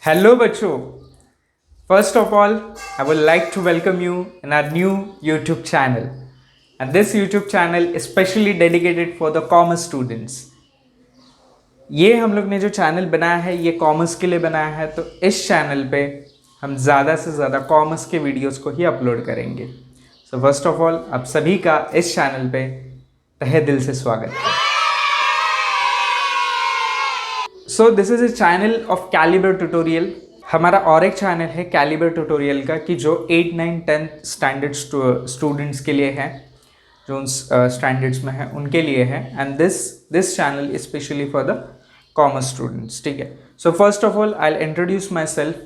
Hello, बच्चों. First of all, I would like to welcome you in our new YouTube channel. And this YouTube channel is specially dedicated for the commerce students. ये हम लोग ने जो channel बनाया है ये कॉमर्स के लिए बनाया है, तो इस चैनल पे हम ज़्यादा से ज़्यादा कॉमर्स के वीडियोस को ही अपलोड करेंगे. सो फर्स्ट ऑफ ऑल आप सभी का इस चैनल पे तहे दिल से स्वागत है. So this is a channel of calibre tutorial. हमारा और एक चैनल है कैलिबर ट्यूटोरियल का कि जो 8, 9, 10 स्टैंडर्ड स्टूडेंट्स के लिए है, जो उन स्टैंडर्ड्स में है उनके लिए है. And this channel is specially for the commerce students. ठीक है. So first of all I introduce my self.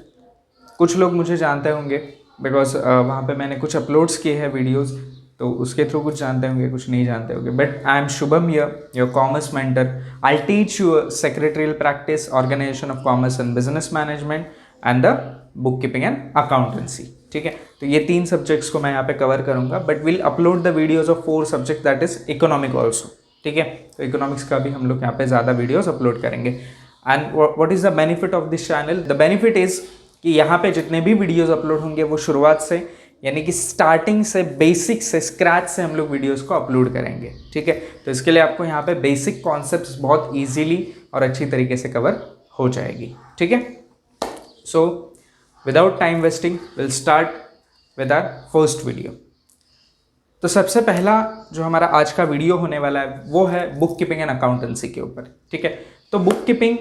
कुछ लोग मुझे जानते होंगे बिकॉज वहाँ पे मैंने कुछ अपलोड्स किए हैं वीडियोज़, तो उसके थ्रू कुछ जानते होंगे, कुछ नहीं जानते होंगे. But I am Shubham your commerce mentor. I teach you secretarial practice, organisation of commerce and business management and the book keeping and accountancy. ठीक है. तो ये 3 सब्जेक्ट्स को मैं यहाँ पे कवर करूँगा, but will upload the videos of 4 subject that is economic also. ठीक है. तो इकोनॉमिक्स का भी हम लोग यहाँ पे ज़्यादा वीडियोज़ अपलोड करेंगे. And what is the benefit of this channel? The benefit is कि यहाँ पे जितने भी वीडियोज़ अपलोड होंगे वो शुरुआत से, यानी कि स्टार्टिंग से, बेसिक से, स्क्रैच से हम लोग वीडियोस को अपलोड करेंगे. ठीक है. तो इसके लिए आपको यहाँ पे बेसिक कॉन्सेप्ट्स बहुत इजीली और अच्छी तरीके से कवर हो जाएगी. ठीक है. So without time wasting will start with our first video. तो सबसे पहला जो हमारा आज का वीडियो होने वाला है वो है बुक कीपिंग एंड अकाउंटेंसी के ऊपर. ठीक है. तो बुक कीपिंग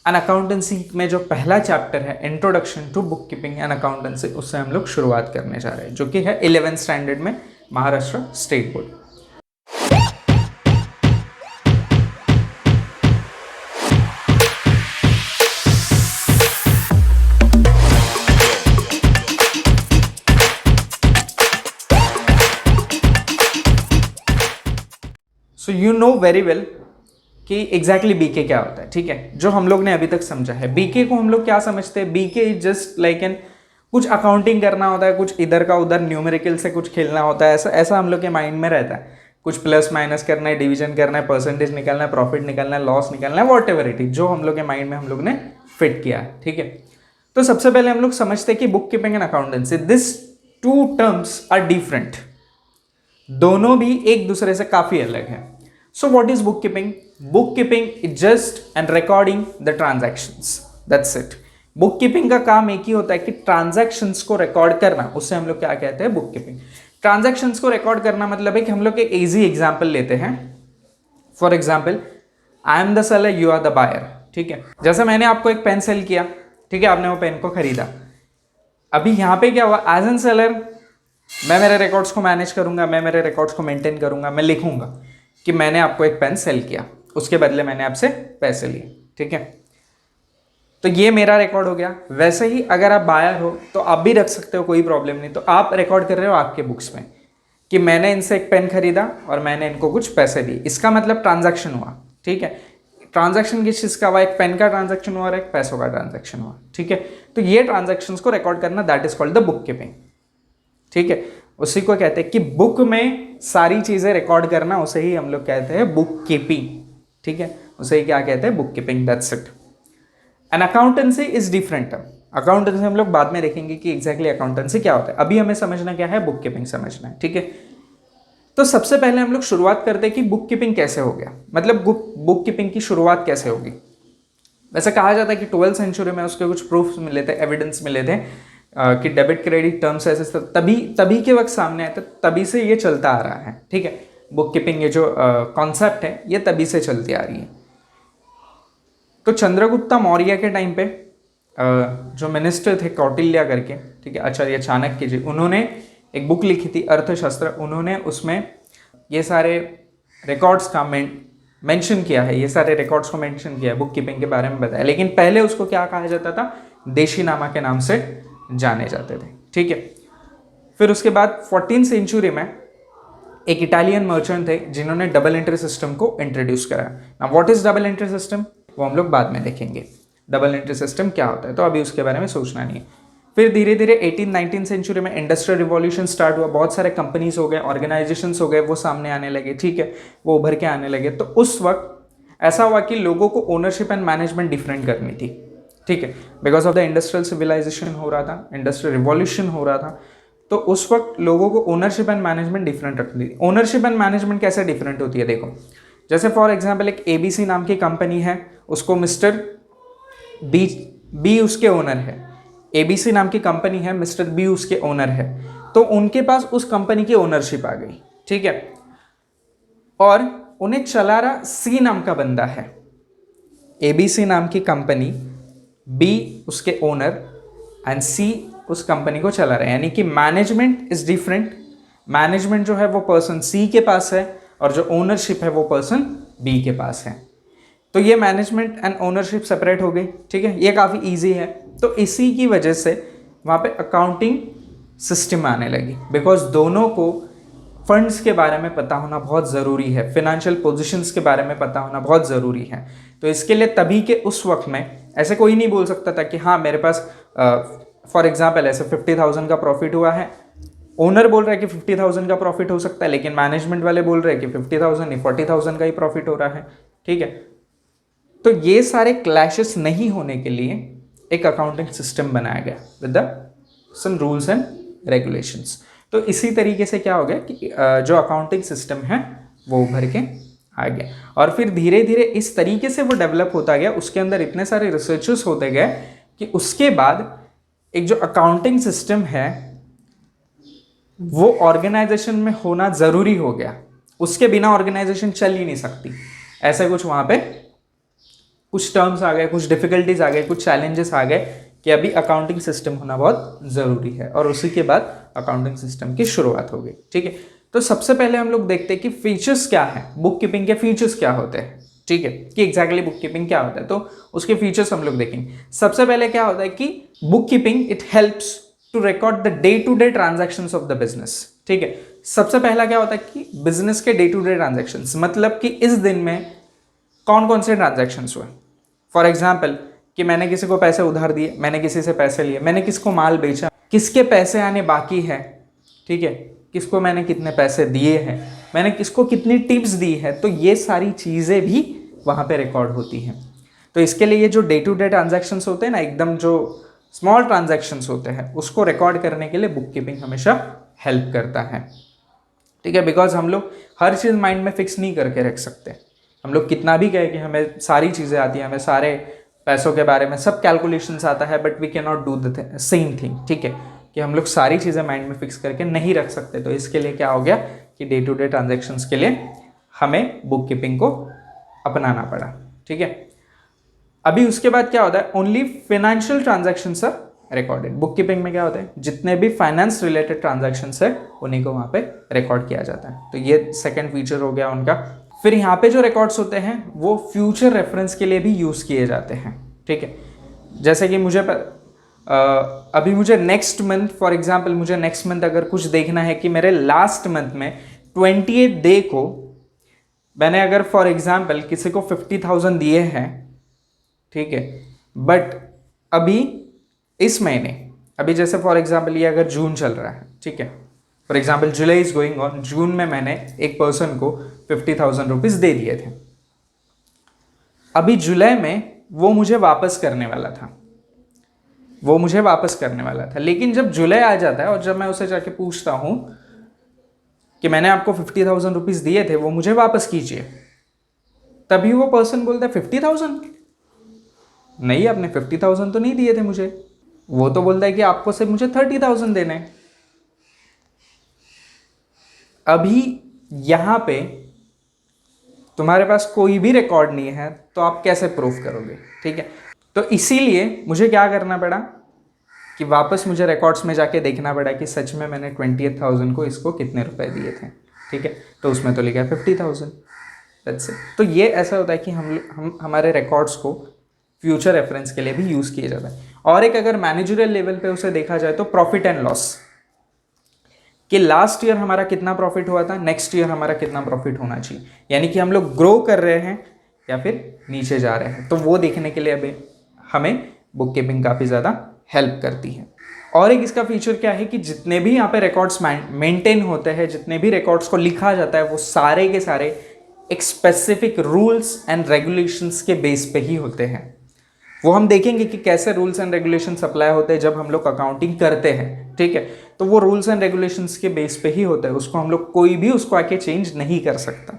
एंड अकाउंटेंसी में जो पहला चैप्टर है, introduction to book keeping and accountancy, उससे हम लोग शुरुआत करने जा रहे हैं, जो कि है 11th स्टैंडर्ड में Maharashtra state board. So you know very well कि एग्जैक्टली बीके क्या होता है. ठीक है. जो हम लोग ने अभी तक समझा है, बीके को हम लोग क्या समझते हैं? BK is just like an, कुछ अकाउंटिंग करना होता है, कुछ इधर का उधर न्यूमेरिकल से कुछ खेलना होता है, ऐसा हम लोग के माइंड में रहता है. कुछ प्लस माइनस करना है, डिवीजन करना है, परसेंटेज निकालना है, प्रॉफिट निकालना है, लॉस निकालना है, वॉट एवर इट इज, जो हम लोग के माइंड में हम लोग ने फिट किया है. ठीक है. तो सबसे पहले हम लोग समझते हैं कि book keeping and accountancy, this 2 terms are different. दोनों भी एक दूसरे से काफी अलग है. So what is bookkeeping? Bookkeeping is just and recording the transactions. That's it. Bookkeeping का काम एक ही होता है कि ट्रांजैक्शंस को रिकॉर्ड करना, उससे हम लोग क्या कहते हैं? बुककीपिंग. ट्रांजैक्शंस को रिकॉर्ड करना मतलब है कि हम लोग एक इजी एग्जांपल लेते हैं. For example, I am the seller, you are the buyer. ठीक है. जैसे मैंने आपको एक पेन सेल किया, ठीक है, आपने वो पेन को खरीदा. अभी यहाँ पे क्या हुआ? एज एन सेलर मैं मेरे रिकॉर्ड्स को मैनेज करूंगा, मैं मेरे रिकॉर्ड्स को मेंटेन करूंगा, मैं लिखूंगा कि मैंने आपको एक पेन सेल किया, उसके बदले मैंने आपसे पैसे लिए. ठीक है. तो ये मेरा रिकॉर्ड हो गया. वैसे ही अगर आप बायर हो तो आप भी रख सकते हो, कोई प्रॉब्लम नहीं. तो आप रिकॉर्ड कर रहे हो आपके बुक्स में कि मैंने इनसे एक पेन खरीदा और मैंने इनको कुछ पैसे दिए. इसका मतलब ट्रांजैक्शन हुआ. ठीक है. ट्रांजैक्शन किस चीज़ का हुआ? एक पेन का ट्रांजैक्शन हुआ और एक पैसों का ट्रांजैक्शन हुआ. ठीक है. तो ये ट्रांजैक्शंस को रिकॉर्ड करना, that is called the book keeping. ठीक है. उसी को कहते हैं कि बुक में सारी चीजें रिकॉर्ड करना, उसे ही हम लोग कहते हैं बुक कीपिंग. ठीक है. उसे ही क्या कहते हैं? Book keeping. That's it. And accountancy is different. Accountancy हम लोग बाद में देखेंगे कि एग्जैक्टली अकाउंटेंसी क्या होता है. अभी हमें समझना क्या है? बुक कीपिंग समझना है. ठीक है. तो सबसे पहले हम लोग शुरुआत करते हैं कि बुक कीपिंग कैसे हो गया, मतलब बुक कीपिंग की शुरुआत कैसे होगी. वैसे कहा जाता है कि 12th सेंचुरी में उसके कुछ प्रूफ मिले थे, एविडेंस मिले थे कि डेबिट क्रेडिट टर्म्स ऐसे तभी के वक्त सामने आए थे. तभी से ये चलता आ रहा है. ठीक है. बुक कीपिंग ये जो कॉन्सेप्ट है ये तभी से चलती आ रही है. तो चंद्रगुप्ता मौर्य के टाइम पे जो मिनिस्टर थे कौटिल्य करके, ठीक है, आचार्य चाणक्य जी, उन्होंने एक बुक लिखी थी अर्थशास्त्र. उन्होंने उसमें ये सारे रिकॉर्ड्स का मेंशन किया है, ये सारे रिकॉर्ड्स को मेंशन किया है, बुक कीपिंग के बारे में बताया. लेकिन पहले उसको क्या कहा जाता था? देशीनामा के नाम से जाने जाते थे. ठीक है. फिर उसके बाद 14th सेंचुरी में एक इटालियन मर्चेंट थे जिन्होंने डबल एंट्री सिस्टम को इंट्रोड्यूस करा. Now what is double entry system, वो हम लोग बाद में देखेंगे. डबल एंट्री सिस्टम क्या होता है, तो अभी उसके बारे में सोचना नहीं है. फिर धीरे धीरे 18th-19th सेंचुरी में इंडस्ट्रियल रिवॉल्यूशन स्टार्ट हुआ. बहुत सारे कंपनीज हो गए, ऑर्गेनाइजेशंस हो गए, वो सामने आने लगे. ठीक है. वो उभर के आने लगे. तो उस वक्त ऐसा हुआ कि लोगों को ओनरशिप एंड मैनेजमेंट डिफरेंट करनी थी. ठीक है, because of the industrial civilisation हो रहा था, इंडस्ट्रियल रिवॉल्यूशन हो रहा था, तो उस वक्त लोगों को ओनरशिप एंड मैनेजमेंट डिफरेंट रखती थी। ओनरशिप एंड मैनेजमेंट कैसे डिफरेंट होती है, देखो जैसे फॉर एग्जाम्पल एक ABC नाम की कंपनी है, उसको मिस्टर बी उसके ओनर है, ABC नाम की कंपनी है, मिस्टर बी उसके ओनर है, तो उनके पास उस कंपनी की ओनरशिप आ गई, ठीक है, और उन्हें चला रहा C नाम का बंदा है, ABC नाम की कंपनी, B उसके ओनर एंड C उस कंपनी को चला रहा है, यानी कि मैनेजमेंट इज डिफरेंट। मैनेजमेंट जो है वो पर्सन C के पास है और जो ओनरशिप है वो पर्सन B के पास है। तो ये मैनेजमेंट एंड ओनरशिप सेपरेट हो गई, ठीक है, ये काफ़ी इजी है। तो इसी की वजह से वहाँ पे अकाउंटिंग सिस्टम आने लगी, बिकॉज दोनों को फंड्स के बारे में पता होना बहुत ज़रूरी है, फिनेंशियल पोजीशंस के बारे में पता होना बहुत ज़रूरी है। तो इसके लिए तभी के उस वक्त में ऐसे कोई नहीं बोल सकता था कि हाँ मेरे पास फॉर एग्जाम्पल ऐसे 50,000 का प्रॉफिट हुआ है, ओनर बोल रहा है कि 50,000 का प्रॉफिट हो सकता है, लेकिन मैनेजमेंट वाले बोल रहे हैं कि 50,000 नहीं 40,000 का ही प्रॉफिट हो रहा है, ठीक है। तो ये सारे क्लैशेस नहीं होने के लिए एक अकाउंटिंग सिस्टम बनाया गया with the some rules and regulations. तो इसी तरीके से क्या हो गया कि जो अकाउंटिंग सिस्टम है वो उभर के आ गया, और फिर धीरे धीरे इस तरीके से वो डेवलप होता गया, उसके अंदर इतने सारे रिसर्चेस होते गए कि उसके बाद एक जो अकाउंटिंग सिस्टम है वो ऑर्गेनाइजेशन में होना ज़रूरी हो गया, उसके बिना ऑर्गेनाइजेशन चल ही नहीं सकती। ऐसे कुछ वहाँ पे कुछ टर्म्स आ गए, कुछ डिफिकल्टीज आ गए, कुछ चैलेंजेस आ गए कि अभी अकाउंटिंग सिस्टम होना बहुत ज़रूरी है, और उसी के बाद अकाउंटिंग सिस्टम की शुरुआत हो गई, ठीक है। तो सबसे पहले हम लोग देखते हैं कि फीचर्स क्या है, बुक कीपिंग के फीचर्स क्या होते हैं, ठीक है, कि एग्जैक्टली बुक कीपिंग क्या होता है, तो उसके फीचर्स हम लोग देखेंगे। सबसे पहले क्या होता है कि book keeping it helps to record the day to day transactions of the business, ठीक है। सबसे पहला क्या होता है कि बिजनेस के डे टू डे ट्रांजैक्शंस, मतलब कि इस दिन में कौन कौन से ट्रांजैक्शंस हुए। फॉर एग्जाम्पल कि मैंने किसी को पैसे उधार दिए, मैंने किसी से पैसे लिए, मैंने किसको माल बेचा, किसके पैसे आने बाकी है, ठीक है, किसको मैंने कितने पैसे दिए हैं, मैंने किसको कितनी टिप्स दी है, तो ये सारी चीज़ें भी वहाँ पे रिकॉर्ड होती हैं। तो इसके लिए ये जो डे टू डे ट्रांजैक्शंस होते हैं ना, एकदम जो स्मॉल ट्रांजैक्शंस होते हैं, उसको रिकॉर्ड करने के लिए बुक कीपिंग हमेशा हेल्प करता है, ठीक है। बिकॉज हम लोग हर चीज़ माइंड में फिक्स नहीं करके रख सकते, हम लोग कितना भी कहें कि हमें सारी चीज़ें आती हैं, हमें सारे पैसों के बारे में सब कैलकुलेशंस आता है, but we can not do the same thing, ठीक है, कि हम लोग सारी चीज़ें माइंड में फिक्स करके नहीं रख सकते। तो इसके लिए क्या हो गया कि डे टू डे ट्रांजैक्शंस के लिए हमें बुक कीपिंग को अपनाना पड़ा, ठीक है। अभी उसके बाद क्या होता है, only financial transactions are recorded. Book keeping में क्या होता है, जितने भी फाइनेंस रिलेटेड ट्रांजैक्शंस है उन्हीं को वहाँ पे रिकॉर्ड किया जाता है। तो ये सेकंड फीचर हो गया उनका। फिर यहाँ पे जो रिकॉर्ड्स होते हैं वो फ्यूचर रेफरेंस के लिए भी यूज़ किए जाते हैं, ठीक है। जैसे कि अभी मुझे नेक्स्ट मंथ, फॉर एग्जांपल मुझे नेक्स्ट मंथ अगर कुछ देखना है कि मेरे लास्ट मंथ में 28 डे को मैंने अगर फॉर एग्जांपल किसी को 50,000 दिए हैं, ठीक है, बट अभी इस महीने, अभी जैसे फॉर एग्जांपल ये अगर जून चल रहा है, ठीक है, for example July is going on, June में मैंने एक पर्सन को 50,000 रुपीज़ दे दिए थे। अभी जुलाई में वो मुझे वापस करने वाला था, लेकिन जब जुलाई आ जाता है और जब मैं उसे जाके पूछता हूँ कि मैंने आपको 50,000 रुपीज़ दिए थे, वो मुझे वापस कीजिए, तभी वो पर्सन बोलता है 50,000 नहीं, आपने 50,000 तो नहीं दिए थे मुझे। वो तो बोलता है कि आपको सिर्फ मुझे 30,000 देने हैं। अभी यहाँ पे तुम्हारे पास कोई भी रिकॉर्ड नहीं है, तो आप कैसे प्रूफ करोगे, ठीक है। तो इसीलिए मुझे क्या करना पड़ा कि वापस मुझे रिकॉर्ड्स में जाके देखना पड़ा कि सच में मैंने 28,000 को इसको कितने रुपए दिए थे, ठीक है। तो उसमें तो लिखा है 50,000, दैट्स इट। तो ये ऐसा होता है कि हम हमारे रिकॉर्ड्स को फ्यूचर रेफरेंस के लिए भी यूज़ किया जाता है। और एक अगर मैनेजरियल लेवल पे उसे देखा जाए तो प्रॉफिट एंड लॉस, कि लास्ट ईयर हमारा कितना प्रॉफिट हुआ था, नेक्स्ट ईयर हमारा कितना प्रॉफिट होना चाहिए, यानी कि हम लोग ग्रो कर रहे हैं या फिर नीचे जा रहे हैं। तो वो देखने के लिए अभी हमें बुक कीपिंग काफ़ी ज़्यादा हेल्प करती है। और एक इसका फीचर क्या है कि जितने भी यहाँ पे रिकॉर्ड्स मेंटेन होते हैं, जितने भी रिकॉर्ड्स को लिखा जाता है, वो सारे के सारे एक स्पेसिफिक रूल्स एंड रेगुलेशंस के बेस पे ही होते हैं। वो हम देखेंगे कि कैसे रूल्स एंड रेगुलेशंस अप्लाई होते हैं जब हम लोग अकाउंटिंग करते हैं, ठीक है। तो वो रूल्स एंड रेगुलेशंस के बेस पे ही होता है, उसको हम लोग कोई भी उसको आके चेंज नहीं कर सकता,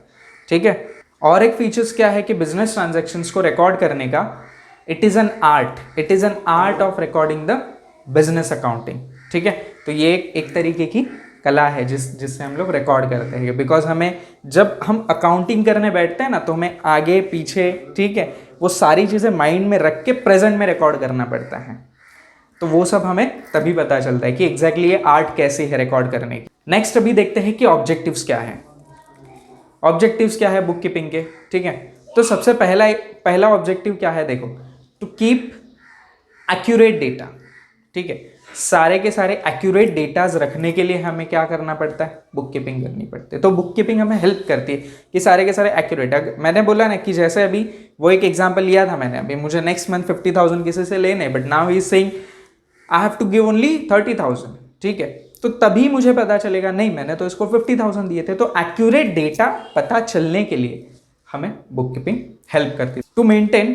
ठीक है। और एक फीचर्स क्या है कि बिजनेस ट्रांजैक्शंस को रिकॉर्ड करने का, it is an art of recording the business accounting, ठीक है। तो ये एक तरीके की कला है जिससे हम लोग रिकॉर्ड करते हैं, बिकॉज हमें जब हम अकाउंटिंग करने बैठते हैं ना तो हमें आगे पीछे, ठीक है, वो सारी चीज़ें माइंड में रख के प्रेजेंट में रिकॉर्ड करना पड़ता है। तो वो सब हमें तभी पता चलता है कि एग्जैक्टली ये आर्ट कैसे है रिकॉर्ड करने की। नेक्स्ट अभी देखते हैं कि ऑब्जेक्टिव्स क्या है। ऑब्जेक्टिव्स क्या है बुक कीपिंग के, ठीक है। तो सबसे पहला ऑब्जेक्टिव क्या है, देखो, टू कीप एक्यूरेट डेटा, ठीक है। सारे के सारे एक्यूरेट डेटाज रखने के लिए हमें क्या करना पड़ता है, बुक कीपिंग करनी पड़ती है। तो बुक कीपिंग हमें हेल्प करती है कि सारे के सारे एक्यूरेट, मैंने बोला ना कि जैसे अभी वो एक एग्जांपल लिया था मैंने, अभी मुझे नेक्स्ट मंथ 50,000 किसी से लेने, but now he is saying I have to give only 30,000, ठीक है। तो तभी मुझे पता चलेगा नहीं मैंने तो इसको 50,000 दिए थे। तो एक्यूरेट डेटा पता चलने के लिए हमें बुक कीपिंग हेल्प करती है। To maintain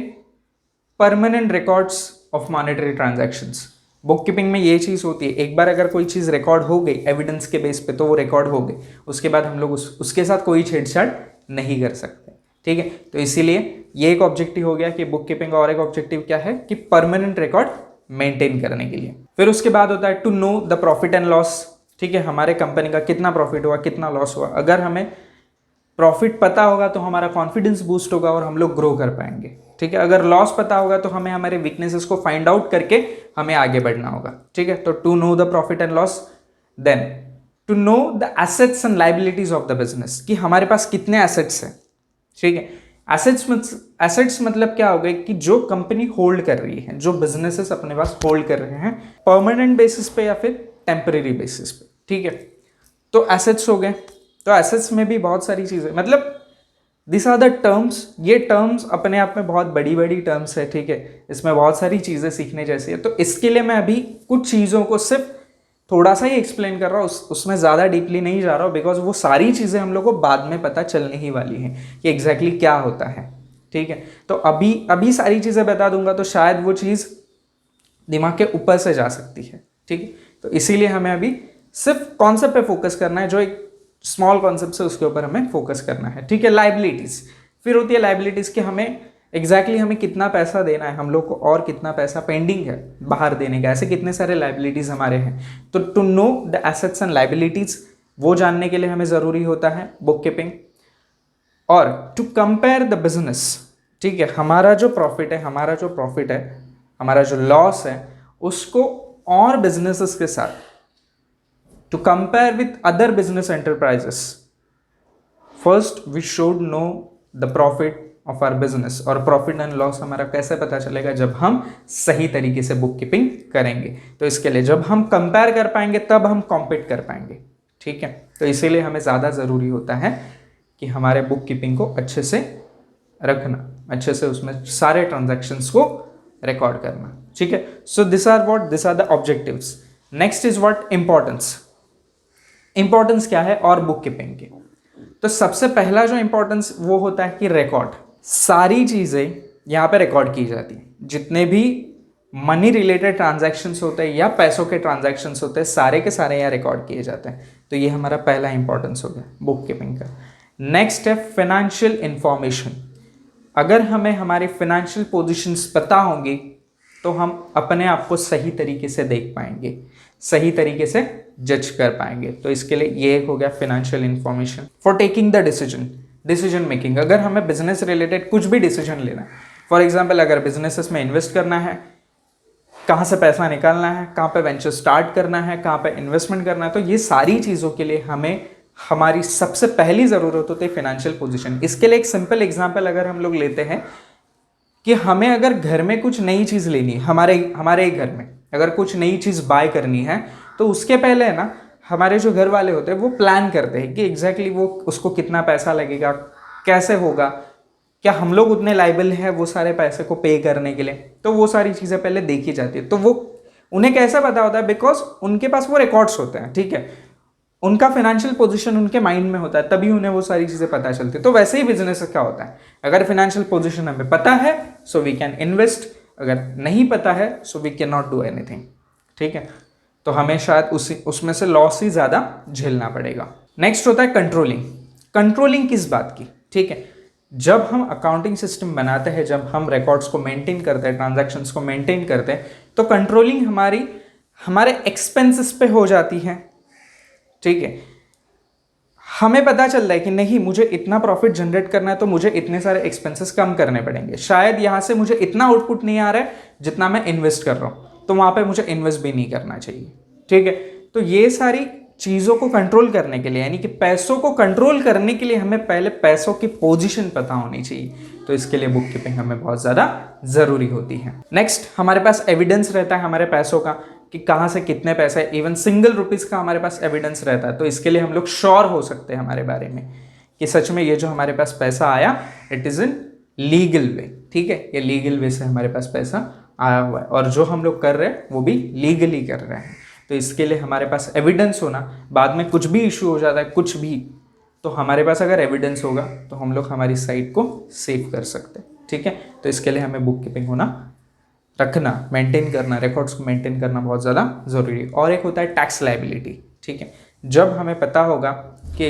permanent records of monetary transactions, book keeping में ये चीज़ होती है, एक बार अगर कोई चीज़ रिकॉर्ड हो गई एविडेंस के बेस पे तो वो रिकॉर्ड हो गई, उसके बाद हम लोग उसके साथ कोई छेड़छाड़ नहीं कर सकते, ठीक है। तो इसीलिए ये एक ऑब्जेक्टिव हो गया कि बुक कीपिंग, और एक ऑब्जेक्टिव क्या है कि परमानेंट रिकॉर्ड मेंटेन करने के लिए। फिर उसके बाद होता है to know the profit and loss, ठीक है, हमारे कंपनी का कितना प्रॉफिट हुआ कितना लॉस हुआ। अगर हमें प्रॉफिट पता होगा तो हमारा कॉन्फिडेंस बूस्ट होगा और हम लोग ग्रो कर पाएंगे, ठीक है। अगर लॉस पता होगा तो हमें हमारे वीकनेसेस को फाइंड आउट करके हमें आगे बढ़ना होगा, ठीक है। तो to know the profit and loss, then to know the assets and liabilities of the business, कि हमारे पास कितने एसेट्स हैं, ठीक है। एसेट्स मतलब क्या हो गए कि जो कंपनी होल्ड कर रही है, जो बिजनेसेस अपने पास होल्ड कर रहे हैं परमानेंट बेसिस पे या फिर टेम्परेरी बेसिस पे, ठीक है। तो एसेट्स हो गए। तो एसेट्स में भी बहुत सारी चीज़ें, मतलब दिस आर द टर्म्स, ये टर्म्स अपने आप में बहुत बड़ी बड़ी टर्म्स है, ठीक है। इसमें बहुत सारी चीज़ें सीखने जैसी है। तो इसके लिए मैं अभी कुछ चीज़ों को सिर्फ थोड़ा सा ही एक्सप्लेन कर रहा हूँ, उसमें ज़्यादा डीपली नहीं जा रहा हूँ, बिकॉज वो सारी चीज़ें हम लोग को बाद में पता चलने ही वाली हैं कि एग्जैक्टली क्या होता है, ठीक है। तो अभी सारी चीज़ें बता दूंगा तो शायद वो चीज़ दिमाग के ऊपर से जा सकती है, ठीक है। तो इसीलिए हमें अभी सिर्फ कॉन्सेप्ट पे फोकस करना है, जो एक स्मॉल कॉन्सेप्ट है उसके ऊपर हमें फोकस करना है, ठीक है। लाइबिलिटीज़, फिर होती है लाइबिलिटीज़ कि हमें एग्जैक्टली हमें कितना पैसा देना है हम लोग को और कितना पैसा पेंडिंग है बाहर देने का, ऐसे कितने सारे लाइबिलिटीज़ हमारे हैं। तो to know the assets and liabilities, वो जानने के लिए हमें ज़रूरी होता है बुक कीपिंग। और टू कंपेयर द बिजनेस, ठीक है, हमारा जो प्रॉफिट है, हमारा जो लॉस है, उसको और बिजनेसेस के साथ, to compare with other business enterprises, first we should know the profit of our business. और प्रॉफिट एंड लॉस हमारा कैसे पता चलेगा, जब हम सही तरीके से बुक कीपिंग करेंगे। तो इसके लिए जब हम कंपेयर कर पाएंगे तब हम कॉम्पीट कर पाएंगे, ठीक है। तो इसीलिए हमें ज़्यादा ज़रूरी होता है कि हमारे बुक कीपिंग को अच्छे से रखना, अच्छे से उसमें सारे ट्रांजैक्शंस को रिकॉर्ड करना, ठीक है। So this are the objectives. Next is what, importance क्या है और बुक कीपिंग की। तो सबसे पहला जो इंपॉर्टेंस वो होता है कि रिकॉर्ड, सारी चीज़ें यहाँ पे रिकॉर्ड की जाती हैं, जितने भी मनी रिलेटेड ट्रांजैक्शंस होते हैं या पैसों के ट्रांजैक्शंस होते हैं, सारे के सारे यहाँ रिकॉर्ड किए जाते हैं। तो ये हमारा पहला इंपॉर्टेंस हो गया बुक कीपिंग का। नेक्स्ट है फाइनेंशियल इंफॉर्मेशन। अगर हमें हमारी फाइनेंशियल पोजीशंस पता होंगी तो हम अपने आप को सही तरीके से देख पाएंगे, सही तरीके से जज कर पाएंगे। तो इसके लिए ये एक हो गया financial information. For taking the decision making, अगर हमें बिजनेस रिलेटेड कुछ भी डिसीजन लेना है, फॉर एग्जांपल अगर बिजनेसेस में इन्वेस्ट करना है, कहाँ से पैसा निकालना है, कहाँ पे वेंचर स्टार्ट करना है, कहाँ पे इन्वेस्टमेंट करना है, तो ये सारी चीज़ों के लिए हमें हमारी सबसे पहली ज़रूरत होती है फाइनेंशियल पोजीशन। इसके लिए एक सिंपल एग्जांपल अगर हम लोग लेते हैं कि हमें अगर घर में कुछ नई चीज़ लेनी है, हमारे घर में अगर कुछ नई चीज़ बाय करनी है, तो उसके पहले है ना हमारे जो घर वाले होते हैं वो प्लान करते हैं कि एग्जैक्टली वो उसको कितना पैसा लगेगा, कैसे होगा, क्या हम लोग उतने लायबल हैं वो सारे पैसे को पे करने के लिए। तो वो सारी चीज़ें पहले देखी जाती है। तो वो उन्हें कैसे पता होता है, बिकॉज उनके पास वो रिकॉर्ड्स होते हैं, ठीक है, उनका फाइनेंशियल पोजीशन उनके माइंड में होता है, तभी उन्हें वो सारी चीज़ें पता चलती है। तो वैसे ही बिजनेस क्या होता है, अगर फाइनेंशियल पोजीशन हमें पता है सो वी कैन इन्वेस्ट, अगर नहीं पता है so we can not do anything, ठीक है। तो हमें शायद उसमें से लॉस ही ज़्यादा झेलना पड़ेगा। नेक्स्ट होता है कंट्रोलिंग। कंट्रोलिंग किस बात की, ठीक है। जब हम अकाउंटिंग सिस्टम बनाते हैं, जब हम रिकॉर्ड्स को मेंटेन करते हैं, ट्रांजैक्शंस को मेंटेन करते हैं, तो कंट्रोलिंग हमारे एक्सपेंसेस पे हो जाती है, ठीक है। हमें पता चल रहा है कि नहीं, मुझे इतना प्रॉफिट जनरेट करना है तो मुझे इतने सारे एक्सपेंसेस कम करने पड़ेंगे। शायद यहाँ से मुझे इतना आउटपुट नहीं आ रहा है जितना मैं इन्वेस्ट कर रहा हूँ, तो वहाँ पे मुझे इन्वेस्ट भी नहीं करना चाहिए, ठीक है। तो ये सारी चीज़ों को कंट्रोल करने के लिए, यानी कि पैसों को कंट्रोल करने के लिए हमें पहले पैसों की पोजीशन पता होनी चाहिए। तो इसके लिए बुक कीपिंग हमें बहुत ज़्यादा ज़रूरी होती है। नेक्स्ट, हमारे पास एविडेंस रहता है हमारे पैसों का कि कहाँ से कितने पैसे, इवन सिंगल रुपीज़ का हमारे पास एविडेंस रहता है। तो इसके लिए हम लोग श्योर हो सकते हैं हमारे बारे में कि सच में ये जो हमारे पास पैसा आया it is in legal way, ठीक है। ये लीगल वे से हमारे पास पैसा आया हुआ है और जो हम लोग कर रहे हैं वो भी लीगली कर रहे हैं। तो इसके लिए हमारे पास एविडेंस होना, बाद में कुछ भी इशू हो जाता है कुछ भी, तो हमारे पास अगर एविडेंस होगा तो हम लोग हमारी साइट को सेव कर सकते हैं, ठीक है। तो इसके लिए हमें बुक कीपिंग रखना, मेंटेन करना, रिकॉर्ड्स को मेंटेन करना बहुत ज़्यादा ज़रूरी है। और एक होता है टैक्स लायबिलिटी, ठीक है। जब हमें पता होगा कि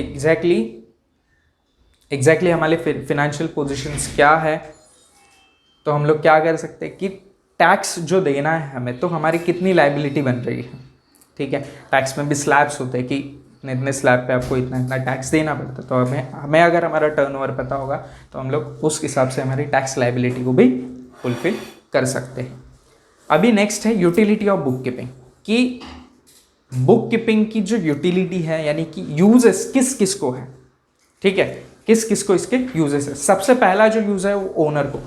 एग्जैक्टली हमारे फिनेंशियल पोजीशंस क्या है, तो हम लोग क्या कर सकते हैं कि टैक्स जो देना है हमें, तो हमारी कितनी लायबिलिटी बन रही है, ठीक है। टैक्स में भी स्लैब्स होते हैं कि इतने स्लैब पे आपको इतना इतना टैक्स देना पड़ता है। तो हमें अगर हमारा टर्नओवर पता होगा तो हम लोग उस हिसाब से हमारी टैक्स लायबिलिटी को भी फुलफिल कर सकते हैं। अभी नेक्स्ट है यूटिलिटी ऑफ बुक कीपिंग, कि बुक कीपिंग की जो यूटिलिटी है, यानी कि यूजेस किस किस को है, ठीक है, किस किस को इसके यूजेस है। सबसे पहला जो यूज़ है वो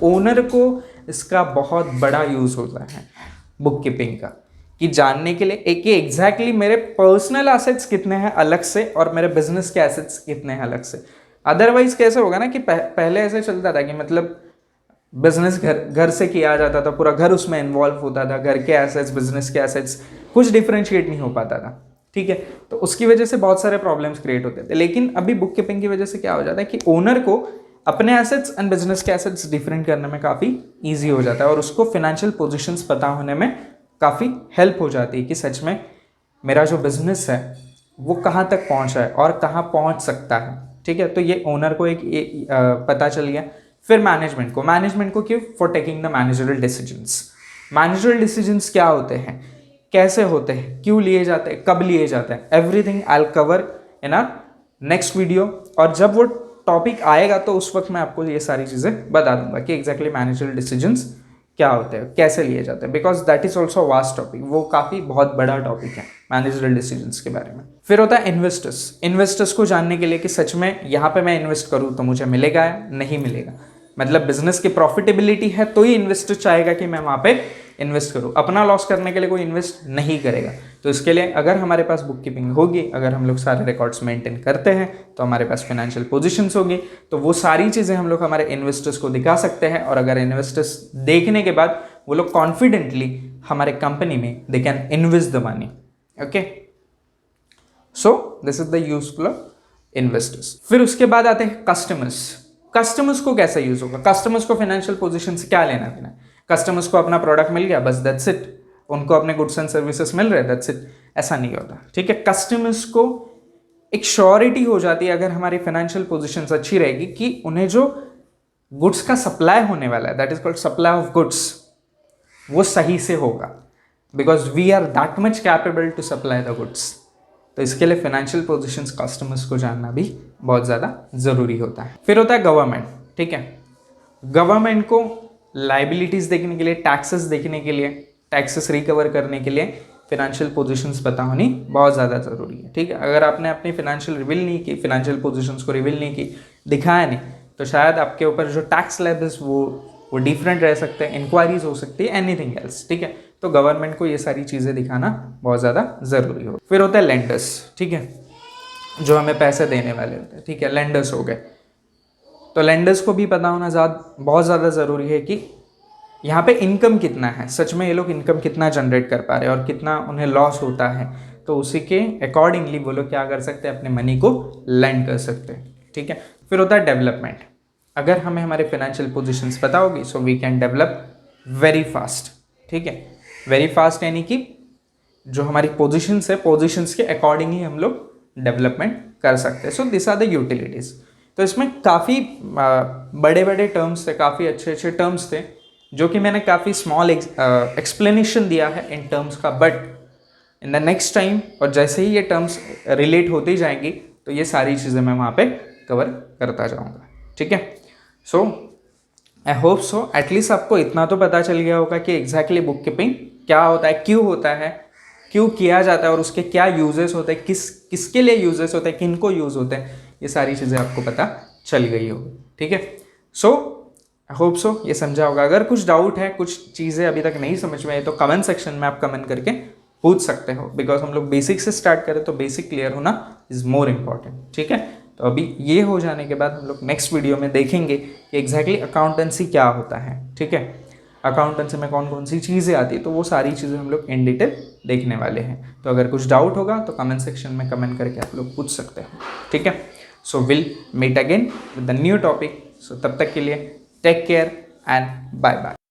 ओनर को इसका बहुत बड़ा यूज़ होता है बुक कीपिंग का, कि जानने के लिए कि एग्जैक्टली मेरे पर्सनल एसेट्स कितने हैं अलग से और मेरे बिजनेस के एसेट्स कितने हैं अलग से। अदरवाइज कैसे होगा ना कि पहले ऐसे चलता था कि मतलब बिजनेस घर से किया जाता था, पूरा घर उसमें इन्वॉल्व होता था, घर के एसेट्स बिजनेस के एसेट्स कुछ डिफ्रेंशिएट नहीं हो पाता था, ठीक है। तो उसकी वजह से बहुत सारे प्रॉब्लम्स क्रिएट होते थे। लेकिन अभी बुक कीपिंग की वजह से क्या हो जाता है कि ओनर को अपने एसेट्स एंड बिजनेस के एसेट्स डिफरेंट करने में काफ़ी ईजी हो जाता है और उसको फिनेंशियल पोजिशंस पता होने में काफ़ी हेल्प हो जाती है कि सच में मेरा जो बिजनेस है वो कहाँ तक पहुँचा है और कहाँ पहुँच सकता है, ठीक है। तो ये ओनर को एक पता चल गया। फिर मैनेजमेंट को क्यों, for taking the managerial decisions. Managerial decisions क्या होते हैं, कैसे होते हैं, क्यों लिए जाते हैं, कब लिए जाते हैं, everything I will cover in our next video. और जब वो टॉपिक आएगा तो उस वक्त मैं आपको ये सारी चीज़ें बता दूंगा कि एग्जैक्टली मैनेजरल डिसीजंस क्या होते हैं, कैसे लिए जाते हैं, because that is also vast topic, वो काफ़ी बहुत बड़ा टॉपिक है मैनेजरल डिसीजंस के बारे में। फिर होता है इन्वेस्टर्स को जानने के लिए कि सच में यहाँ पे मैं इन्वेस्ट करूँ तो मुझे मिलेगा या नहीं मिलेगा। मतलब बिजनेस की प्रॉफिटेबिलिटी है तो ही इन्वेस्टर चाहेगा कि मैं वहाँ पे इन्वेस्ट करूँ, अपना लॉस करने के लिए कोई इन्वेस्ट नहीं करेगा। तो इसके लिए अगर हमारे पास बुक कीपिंग होगी, अगर हम लोग सारे रिकॉर्ड्स मेंटेन करते हैं, तो हमारे पास फाइनेंशियल पोजीशंस होगी, तो वो सारी चीज़ें हम लोग हमारे इन्वेस्टर्स को दिखा सकते हैं। और अगर इन्वेस्टर्स देखने के बाद वो लोग कॉन्फिडेंटली हमारे कंपनी में they can invest the money, okay. So this is the useful of investors. फिर उसके बाद आते हैं कस्टमर्स को कैसे यूज होगा, कस्टमर्स को फाइनेंशियल पोजीशन से क्या लेना देना। कस्टमर्स को अपना प्रोडक्ट मिल गया बस, दैट्स इट, उनको अपने गुड्स एंड सर्विसेज मिल रहे, दैट्स इट, ऐसा नहीं होता, ठीक है। कस्टमर्स को एक श्योरिटी हो जाती है अगर हमारी फाइनेंशियल पोजीशंस अच्छी रहेगी कि उन्हें जो गुड्स का सप्लाई होने वाला है, that is called supply of goods, वो सही से होगा, because we are that much capable to supply the goods. तो इसके लिए फाइनेंशियल पोजीशंस कस्टमर्स को जानना भी बहुत ज़्यादा ज़रूरी होता है। फिर होता है गवर्नमेंट, ठीक है। गवर्नमेंट को लाइबिलिटीज़ देखने के लिए, टैक्सेस देखने के लिए, टैक्सेस रिकवर करने के लिए फाइनेंशियल पोजीशंस पता होनी बहुत ज़्यादा ज़रूरी है, ठीक है। अगर आपने अपनी फाइनेंशियल पोजीशंस को रिवील नहीं की, दिखाया नहीं, तो शायद आपके ऊपर जो टैक्स स्लैब्स वो डिफरेंट रह सकते हैं, इंक्वायरीज हो सकती है, एनीथिंग एल्स, ठीक है। तो गवर्नमेंट को ये सारी चीज़ें दिखाना बहुत ज़्यादा ज़रूरी हो। फिर होता है लेंडर्स, ठीक है, जो हमें पैसे देने वाले होते हैं, ठीक है, लेंडर्स हो गए। तो लेंडर्स को भी पता होना बहुत ज़्यादा ज़रूरी है कि यहाँ पे इनकम कितना है, सच में ये लोग इनकम कितना जनरेट कर पा रहे हैं और कितना उन्हें लॉस होता है। तो उसी के अकॉर्डिंगली वो लोग क्या कर सकते हैं, अपने मनी को लेंड कर सकते हैं, ठीक है। फिर होता है डेवलपमेंट। अगर हमें हमारे फाइनेंशियल पोजीशंस पता होगी, so we can develop very fast, ठीक है, वेरी फास्ट यानी कि जो हमारी पोजीशंस है, पोजीशंस के अकॉर्डिंग ही हम लोग डेवलपमेंट कर सकते हैं। So this are the utilities. तो इसमें काफ़ी बड़े बड़े टर्म्स थे, काफ़ी अच्छे अच्छे टर्म्स थे, जो कि मैंने काफ़ी स्मॉल एक्सप्लेनेशन दिया है इन टर्म्स का, but in the next time और जैसे ही ये टर्म्स रिलेट होती जाएंगी तो ये सारी चीज़ें मैं वहाँ पे कवर करता जाऊँगा, ठीक है। सो आई होप सो एटलीस्ट आपको इतना तो पता चल गया होगा कि एग्जैक्टली बुक कीपिंग क्या होता है, क्यों होता है, क्यों किया जाता है और उसके क्या यूजेस होते हैं, किसके लिए यूजेस होते हैं, किन को यूज़ होते हैं, ये सारी चीज़ें आपको पता चल गई होगी, ठीक है। सो आई होप सो ये समझा होगा। अगर कुछ डाउट है, कुछ चीज़ें अभी तक नहीं समझ में आई तो कमेंट सेक्शन में आप कमेंट करके पूछ सकते हो, बिकॉज हम लोग बेसिक से स्टार्ट करें तो बेसिक क्लियर होना इज़ मोर इम्पॉर्टेंट, ठीक है। तो अभी ये हो जाने के बाद हम लोग नेक्स्ट वीडियो में देखेंगे कि एग्जैक्टली अकाउंटेंसी क्या होता है, ठीक है, अकाउंटेंसी में कौन कौन सी चीज़ें आती है, तो वो सारी चीज़ें हम लोग इन डिटेल देखने वाले हैं। तो अगर कुछ डाउट होगा तो कमेंट सेक्शन में कमेंट करके आप लोग पूछ सकते हो, ठीक है। So will meet again with the new topic. So तब तक के लिए take care and bye bye.